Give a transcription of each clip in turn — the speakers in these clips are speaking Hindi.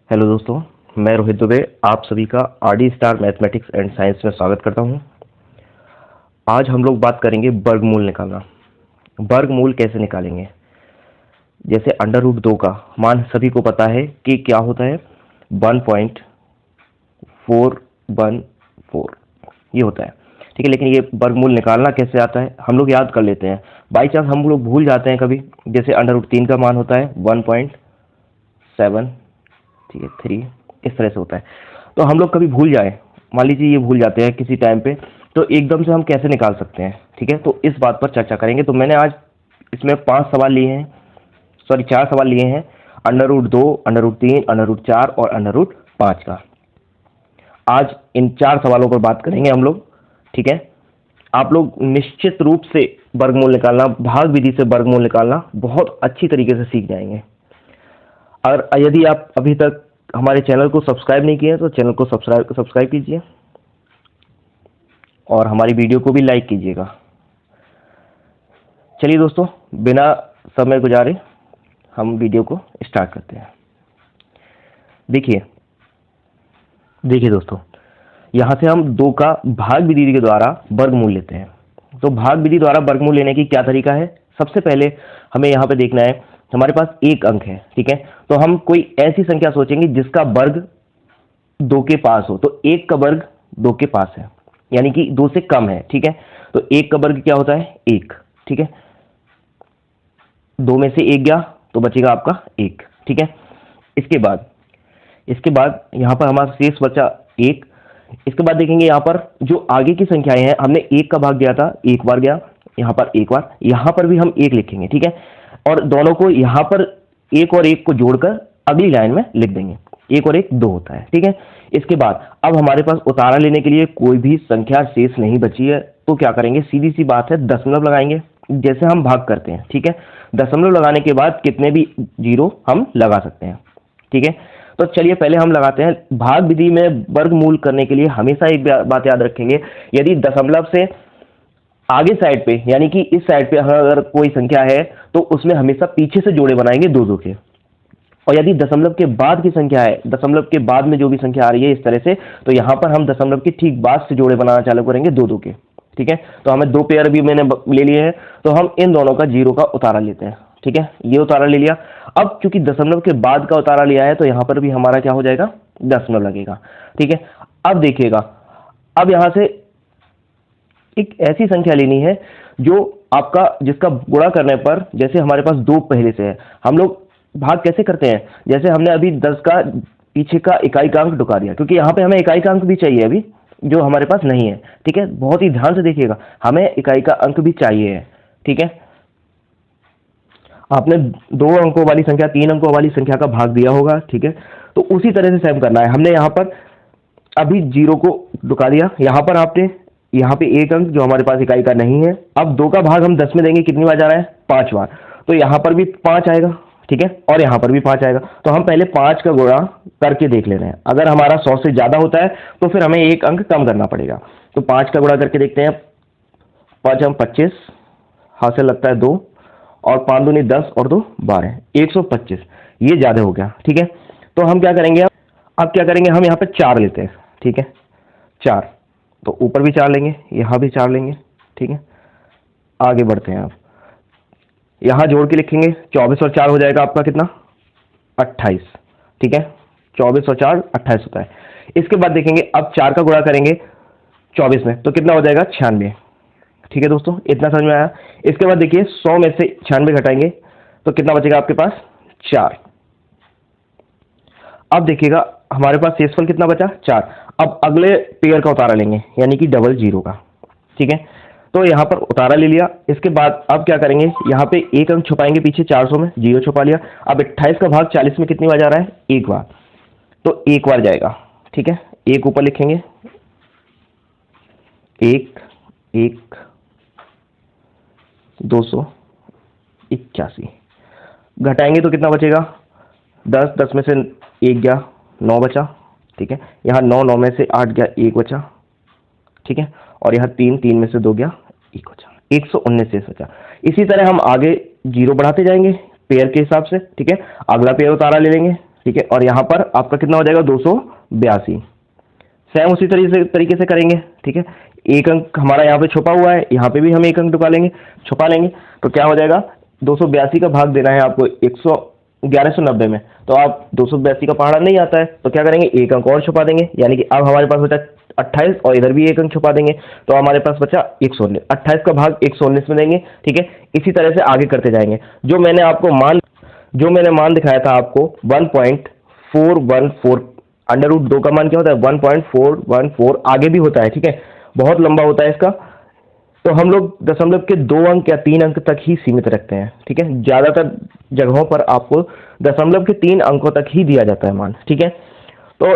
हेलो दोस्तों, मैं रोहित दुबे आप सभी का RD star mathematics and science में स्वागत करता हूं। आज हम लोग बात करेंगे वर्गमूल निकालना। वर्गमूल कैसे निकालेंगे? जैसे अंडर रूट 2 का मान सभी को पता है कि क्या होता है, 1.414 ये होता है, ठीक है। लेकिन ये वर्गमूल निकालना कैसे आता है हम लोग याद कर लेते हैं। बाई चांस हम लोग भूल जाते हैं कभी, जैसे अंडर रूट 3 का मान होता है 1.7, ठीक है, 3, इस तरह से होता है। तो हम लोग कभी भूल जाए, मान लीजिए ये भूल जाते हैं किसी टाइम पे, तो एकदम से हम कैसे निकाल सकते हैं, ठीक है। तो इस बात पर चर्चा करेंगे। तो मैंने आज इसमें 5 सवाल लिए हैं, सॉरी 4 सवाल लिए हैं, under root 2, under root 3, under root 4 और अंडर रूट 5 का। आज इन 4 सवालों पर बात करेंगे हम लोग, ठीक है। आप लोग निश्चित रूप से वर्गमूल निकालना, भाग विधि से वर्गमूल निकालना बहुत अच्छी तरीके से सीख जाएंगे। और यदि आप अभी तक हमारे चैनल को सब्सक्राइब नहीं किए हैं तो चैनल को सब्सक्राइब कीजिए और हमारी वीडियो को भी लाइक कीजिएगा। चलिए दोस्तों, बिना समय गुजारे हम वीडियो को स्टार्ट करते हैं। देखिए दोस्तों, यहाँ से हम 2 का भाग विधि के द्वारा वर्गमूल लेते हैं। तो भाग विधि द्वारा वर्गमूल लेने की क्या तरीका है? सबसे पहले हमें यहाँ पे देखना है, हमारे पास एक अंक है, ठीक है। तो हम कोई ऐसी संख्या सोचेंगे जिसका वर्ग 2 के पास हो। तो 1 का वर्ग 2 के पास है, यानी कि 2 से कम है, ठीक है। तो 1 का वर्ग क्या होता है? 1, ठीक है। 2 में से 1 गया तो बचेगा आपका 1, ठीक है। इसके बाद यहाँ पर हमारा शेष बचा 1। इसके बाद देखेंगे यहाँ पर जो आगे की संख्याएं हैं, हमने 1 का भाग दिया था, एक बार गया, यहाँ पर एक बार, यहाँ पर भी हम 1 लिखेंगे, ठीक है। और दोनों को यहाँ पर 1 और 1 को जोड़कर अगली लाइन में लिख देंगे। 1 और 1 2 होता है, ठीक है। इसके बाद अब हमारे पास उतारा लेने के लिए कोई भी संख्या शेष नहीं बची है, तो क्या करेंगे? सीधी सी बात है, दशमलव लगाएंगे, जैसे हम भाग करते हैं, ठीक है। दशमलव लगाने के बाद कितने भी जीरो हम लगा सकते हैं, ठीक है। तो चलिए पहले हम लगाते हैं। भाग विधि में वर्गमूल करने के लिए हमेशा एक बात याद रखेंगे, यदि दशमलव से आगे साइड पे, यानी कि इस साइड पे अगर कोई संख्या है तो उसमें हमेशा पीछे से जोड़े बनाएंगे 2-2 के। और यदि दशमलव के बाद की संख्या है, दशमलव के बाद में जो भी संख्या आ रही है इस तरह से, तो यहां पर हम दशमलव के ठीक बाद से जोड़े बनाना चालू करेंगे 2-2 के, ठीक है। तो हमें 2 पेयर भी मैंने ले लिए हैं, तो हम इन दोनों का जीरो का उतारा लेते हैं, ठीक है। ये उतारा ले लिया। अब चूंकि दशमलव के बाद का उतारा लिया है तो यहां पर भी हमारा क्या हो जाएगा? दशमलव लगेगा, ठीक है। अब देखिएगा, अब यहां से एक ऐसी संख्या लेनी है जो आपका, जिसका गुणा करने पर, जैसे हमारे पास 2 पहले से है, हम लोग भाग कैसे करते हैं? जैसे हमने अभी 10 का पीछे का इकाई का अंक ढुका दिया, क्योंकि यहाँ पे हमें इकाई का अंक भी चाहिए अभी, जो हमारे पास नहीं है, ठीक है। बहुत ही ध्यान से देखिएगा, हमें इकाई का अंक भी चाहिए है, ठीक है। आपने 2 अंकों वाली संख्या, 3 अंकों वाली संख्या का भाग दिया होगा, ठीक है। तो उसी तरह से सेम करना है। हमने यहाँ पर अभी जीरो को ढुका दिया, यहाँ पर आपने यहाँ पे एक अंक जो हमारे पास इकाई का नहीं है। अब 2 का भाग हम 10 में देंगे, कितनी बार जा रहा है? 5 बार। तो यहाँ पर भी 5 आएगा, ठीक है, और यहाँ पर भी 5 आएगा। तो हम पहले 5 का गुणा करके देख ले रहे हैं। अगर हमारा 100 से ज्यादा होता है तो फिर हमें एक अंक कम करना पड़ेगा। तो 5 का गुणा करके देखते हैं। 5 हम 25, हाथ से लगता है 2, और 5 दूनी 10 और 2 12, 125। ये ज्यादा हो गया, ठीक है। तो हम क्या करेंगे? अब क्या करेंगे? हम यहाँ पे 4 लेते हैं, ठीक है, 4। तो ऊपर भी 4 लेंगे, यहाँ भी 4 लेंगे, ठीक है। आगे बढ़ते हैं। आप यहाँ जोड़ के लिखेंगे, 24 और 4 हो जाएगा आपका कितना? 28, ठीक है। 24 और 4 28 होता है। इसके बाद देखेंगे, अब 4 का गुणा करेंगे 24 में, तो कितना हो जाएगा? 96, ठीक है दोस्तों, इतना समझ में आया। इसके बाद देखिए, 100 में से 96 घटाएंगे तो कितना बचेगा आपके पास? 4। अब देखिएगा हमारे पास शेषफल कितना बचा? 4। अब अगले पेयर का उतारा लेंगे, यानी कि डबल जीरो का, ठीक है। तो यहाँ पर उतारा ले लिया। इसके बाद अब क्या करेंगे? यहाँ पे एक अंक छुपाएंगे पीछे, 400 में जीरो छुपा लिया। अब 28 का भाग 40 में कितनी बार जा रहा है? एक बार। तो एक बार जाएगा, ठीक है। एक ऊपर लिखेंगे, 1 1 281। घटाएंगे तो कितना बचेगा? 10 10 में से 1 गया, 9 बचा, ठीक है। यहाँ 9 9 में से 8 गया, 1 बचा, ठीक है। और यहाँ 3 3 में से 2 गया, 1 बचा, 119 शेष बचा। इसी तरह हम आगे जीरो बढ़ाते जाएंगे पेयर के हिसाब से, ठीक है। अगला पेयर उतारा ले लेंगे, ठीक है, और यहाँ पर आपका कितना हो जाएगा 282। सेम उसी तरीके से करेंगे। ठीक है, एक अंक हमारा यहाँ पे छुपा हुआ है, यहाँ पे भी हम एक अंक छुपा लेंगे। तो क्या हो जाएगा, 282 का भाग देना है आपको 1190 में। तो आप 282 का पहाड़ा नहीं आता है तो क्या करेंगे, एक अंक और छुपा देंगे, यानी कि अब हमारे पास बचा 28 और इधर भी एक अंक छुपा देंगे, तो हमारे पास बचा 119। 28 का भाग 119 में देंगे। ठीक है, इसी तरह से आगे करते जाएंगे। जो मैंने मान दिखाया था आपको 1.414, अंडर रूट 2 का मान क्या होता है 1.414, आगे भी होता है। ठीक है, बहुत लंबा होता है इसका। तो हम लोग दशमलव के 2 अंक या 3 अंक तक ही सीमित रखते हैं। ठीक है, ज्यादातर जगहों पर आपको दशमलव के 3 अंकों तक ही दिया जाता है मान। ठीक है, तो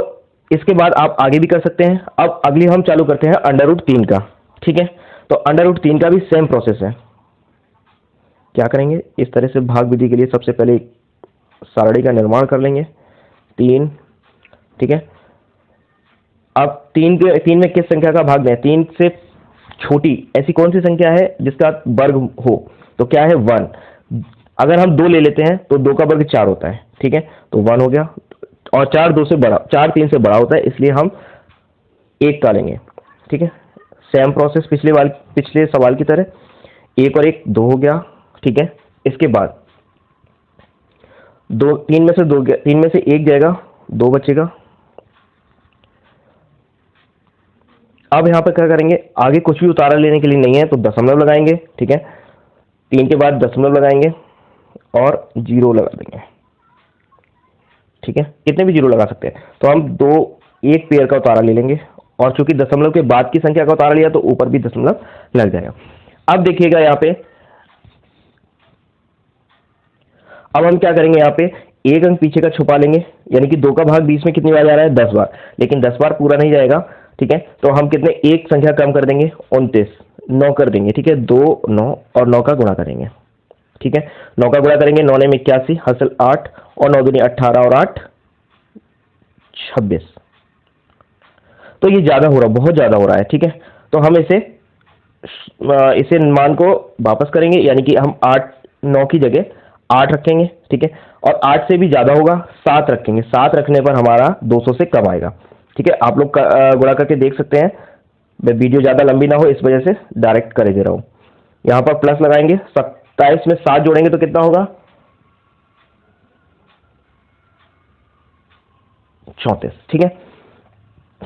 इसके बाद आप आगे भी कर सकते हैं। अब अगली हम चालू करते हैं अंडर रूट 3 का। ठीक है, तो अंडर रूट 3 का भी सेम प्रोसेस है। क्या करेंगे, इस तरह से भाग विधि के लिए सबसे पहले सारणी का निर्माण कर लेंगे 3। ठीक है, अब 3 में किस संख्या का भाग दें, 3 से छोटी ऐसी कौन सी संख्या है जिसका वर्ग हो, तो क्या है 1। अगर हम 2 ले लेते हैं तो 2 का वर्ग 4 होता है। ठीक है, तो 1 हो गया, और 4 3 से बड़ा होता है, इसलिए हम 1 का लेंगे। ठीक है, सेम प्रोसेस पिछले सवाल की तरह, 1 और 1 2 हो गया। ठीक है, इसके बाद 3 में से 1 जाएगा, 2 बचेगा। अब यहाँ पर क्या करेंगे, आगे कुछ भी उतारा लेने के लिए नहीं है तो दशमलव लगाएंगे। ठीक है, 3 के बाद दशमलव लगाएंगे और 0 लगा देंगे। ठीक है, कितने भी 0 लगा सकते हैं। तो हम एक पेयर का उतारा ले लेंगे, और चूंकि दशमलव के बाद की संख्या का उतारा लिया तो ऊपर भी दशमलव लग जाएगा। अब देखिएगा यहाँ पे, अब हम क्या करेंगे, यहाँ पे एक अंक पीछे का छुपा लेंगे, यानी कि 2 का भाग 20 में कितनी बार जा रहा है 10 बार, लेकिन 10 बार पूरा नहीं जाएगा। ठीक है, तो हम कितने एक संख्या कम कर देंगे, 29, 9 कर देंगे। ठीक है, 2 9 और 9 का गुणा करेंगे। ठीक है, 9 का गुणा करेंगे, 9 ने 81 हासिल 8, और 9 दूनी 18 और 8 26। तो ये ज्यादा हो रहा है, बहुत ज्यादा हो रहा है। ठीक है, तो हम इसे मान को वापस करेंगे, यानी कि हम 9 की जगह 8 रखेंगे। ठीक है, और 8 से भी ज्यादा होगा 7 रखेंगे, 7 रखने पर हमारा 200 से कम आएगा। ठीक है, आप लोग गुणा करके देख सकते हैं, मैं वीडियो ज्यादा लंबी ना हो इस वजह से डायरेक्ट कर दे रहा हूं। यहां पर प्लस लगाएंगे, 27 में 7 जोड़ेंगे तो कितना होगा 34। ठीक है,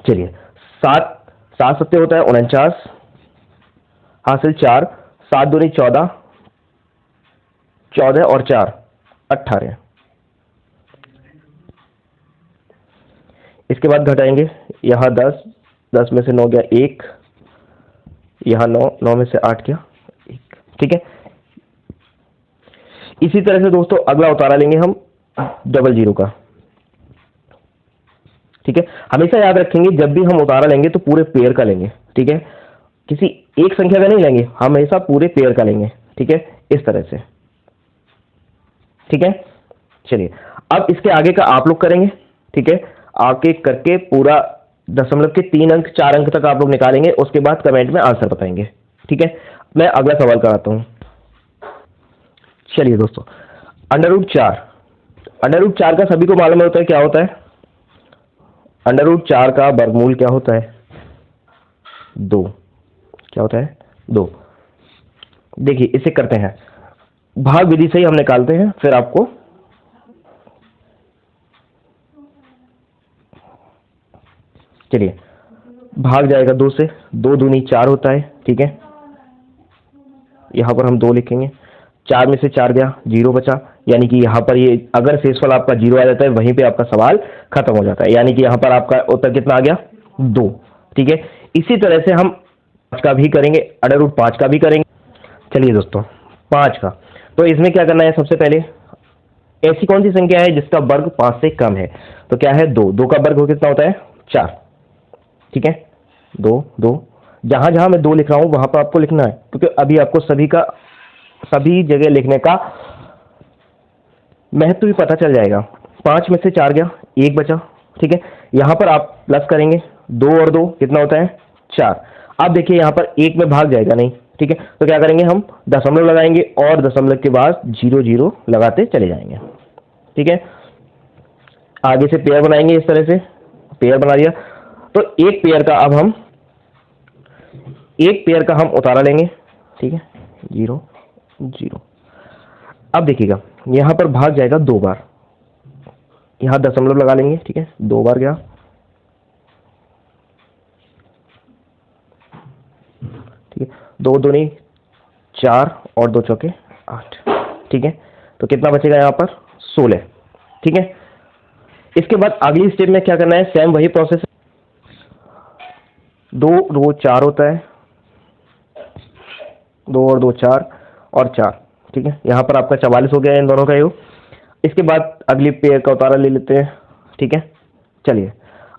चलिए 7 7 सत्ते होता है 49 हासिल 4, 7 दूनी 14, 14 और 4 18। इसके बाद घटाएंगे, यहां 10, 10 में से 9 गया 1, यहां 9, 9 में से 8 गया 1। ठीक है, इसी तरह से दोस्तों अगला उतारा लेंगे हम 00 का। ठीक है, हमेशा याद रखेंगे जब भी हम उतारा लेंगे तो पूरे पेयर का लेंगे। ठीक है, किसी एक संख्या का नहीं लेंगे, हमेशा पूरे पेयर का लेंगे। ठीक है, इस तरह से। ठीक है, चलिए अब इसके आगे का आप लोग करेंगे। ठीक है, आगे करके पूरा दशमलव के 3 अंक 4 अंक तक आप लोग निकालेंगे, उसके बाद कमेंट में आंसर बताएंगे। ठीक है, मैं अगला सवाल कराता हूं। चलिए दोस्तों, अंडर रूट 4 का सभी को मालूम होता है क्या होता है। अंडर रूट 4 का वर्गमूल क्या होता है 2। क्या होता है 2। देखिए इसे करते हैं, भाग विधि से ही हम निकालते हैं, फिर आपको चलिए भाग जाएगा 2 से, 2 दूनी 4 होता है। ठीक है, यहां पर हम 2 लिखेंगे, 4 में से 4 गया 0 बचा, यानी कि यहां पर ये अगर शेषफल आपका 0 आ जाता है वहीं पे आपका सवाल खत्म हो जाता है, यानी कि यहां पर आपका उत्तर कितना आ गया 2। ठीक है, इसी तरह से हम 5 का भी करेंगे, अंडर रूट 5 का भी करेंगे। चलिए दोस्तों 5 का, तो इसमें क्या करना है, सबसे पहले ऐसी कौन सी संख्या है जिसका वर्ग 5 से कम है, तो क्या है 2। 2 का वर्ग कितना होता है 4। ठीक है, 2 2, जहां जहां मैं 2 लिख रहा हूं वहां पर आपको लिखना है, क्योंकि अभी आपको सभी जगह लिखने का महत्व भी पता चल जाएगा। 5 में से 4 गया 1 बचा। ठीक है, यहां पर आप प्लस करेंगे, 2 और 2 कितना होता है 4। अब देखिए यहां पर 1 में भाग जाएगा नहीं। ठीक है, तो क्या करेंगे, हम दशमलव लगाएंगे और दशमलव के बाद 0 0 लगाते चले जाएंगे। ठीक है, आगे से पेयर बनाएंगे, इस तरह से पेयर बना दिया। तो एक पेयर का हम उतारा लेंगे, ठीक है, 0 0। अब देखिएगा यहां पर भाग जाएगा 2 बार, यहां दशमलव लगा लेंगे, ठीक है, 2 बार गया, ठीक है, 2 दूनी 4 और 2 चौके 8, ठीक है। तो कितना बचेगा यहाँ पर 16, ठीक है। इसके बाद अगली स्टेप में क्या करना है, सेम वही प्रोसेस, 2 रो 4 होता है, 2 और 2 4 और 4, ठीक है। यहाँ पर आपका 44 हो गया इन दोनों का योग। इसके बाद अगली पेयर का उतारा ले लेते हैं, ठीक है। चलिए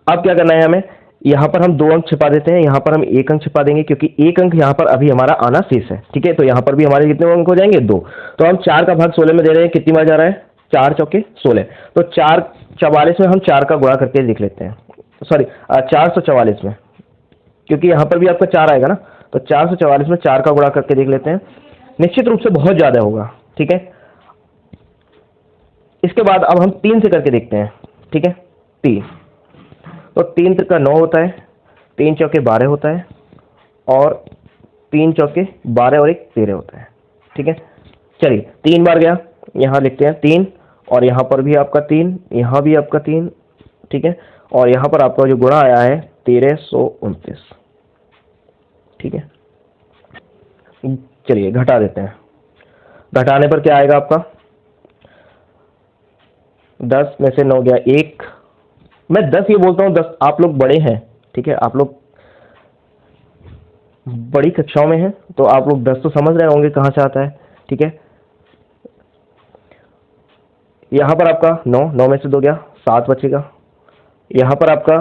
अब क्या करना है हमें, यहाँ पर हम 2 अंक छिपा देते हैं, यहाँ पर हम 1 अंक छिपा देंगे क्योंकि 1 अंक यहाँ पर अभी हमारा आना शेष है, ठीक है। तो यहाँ पर भी हमारे कितने अंक हो जाएंगे 2। तो हम 4 का भाग 16 में दे रहे हैं, कितनी बार जा रहा है, 4 चौके 16। तो 44 में हम 4 का गुणा करके देख लेते हैं, सॉरी 444 में, क्योंकि यहाँ पर भी आपका 4 आएगा ना। तो 444 में 4 का गुणा करके देख लेते हैं, निश्चित रूप से बहुत ज्यादा होगा, ठीक है। इसके बाद अब हम 3 से करके देखते हैं, ठीक है, 3। तो 3 का 9 होता है, 3 चौके 12 होता है, और 3 चौके 12 और 1 13 होता है, ठीक है। चलिए 3 बार गया, यहाँ लिखते हैं 3, और यहाँ पर भी आपका 3, यहाँ भी आपका 3, ठीक है। और यहाँ पर आपका जो गुणा आया है 1329, ठीक है। चलिए घटा देते हैं, घटाने पर क्या आएगा आपका, 10 में से 9 गया 1, मैं 10 ये बोलता हूँ, 10 आप लोग बड़े हैं, ठीक है, आप लोग बड़ी कक्षाओं में हैं, तो आप लोग 10 तो समझ रहे होंगे कहाँ से आता है, ठीक है। यहाँ पर आपका 9 में से 2 गया 7 बचेगा, यहाँ पर आपका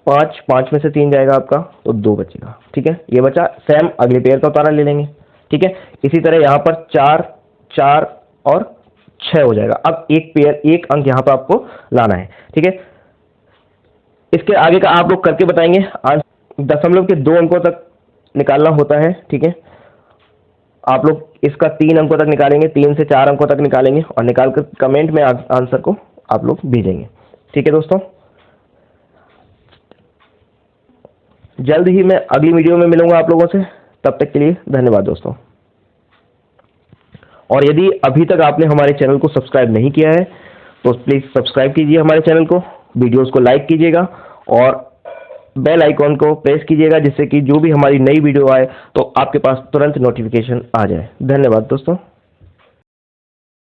5 में से 3 जाएगा आपका, तो 2 बचेगा, ठीक है। ये बचा, सेम अगले पेयर का उतारा ले लेंगे, ठीक है। इसी तरह यहाँ पर 4 4 और 6 हो जाएगा। अब एक अंक यहाँ पर आपको लाना है, ठीक है। इसके आगे का आप लोग करके बताएंगे, दशमलव के 2 अंकों तक निकालना होता है, ठीक है। आप लोग इसका 3 अंकों तक निकालेंगे, 3 से 4 अंकों तक निकालेंगे, और निकालकर कमेंट में आंसर को आप लोग भेजेंगे, ठीक है दोस्तों। जल्द ही मैं अगली वीडियो में मिलूंगा आप लोगों से, तब तक के लिए धन्यवाद दोस्तों। और यदि अभी तक आपने हमारे चैनल को सब्सक्राइब नहीं किया है तो प्लीज़ सब्सक्राइब कीजिए हमारे चैनल को, वीडियोस को लाइक कीजिएगा और बेल आइकॉन को प्रेस कीजिएगा, जिससे कि जो भी हमारी नई वीडियो आए तो आपके पास तुरंत नोटिफिकेशन आ जाए। धन्यवाद दोस्तों।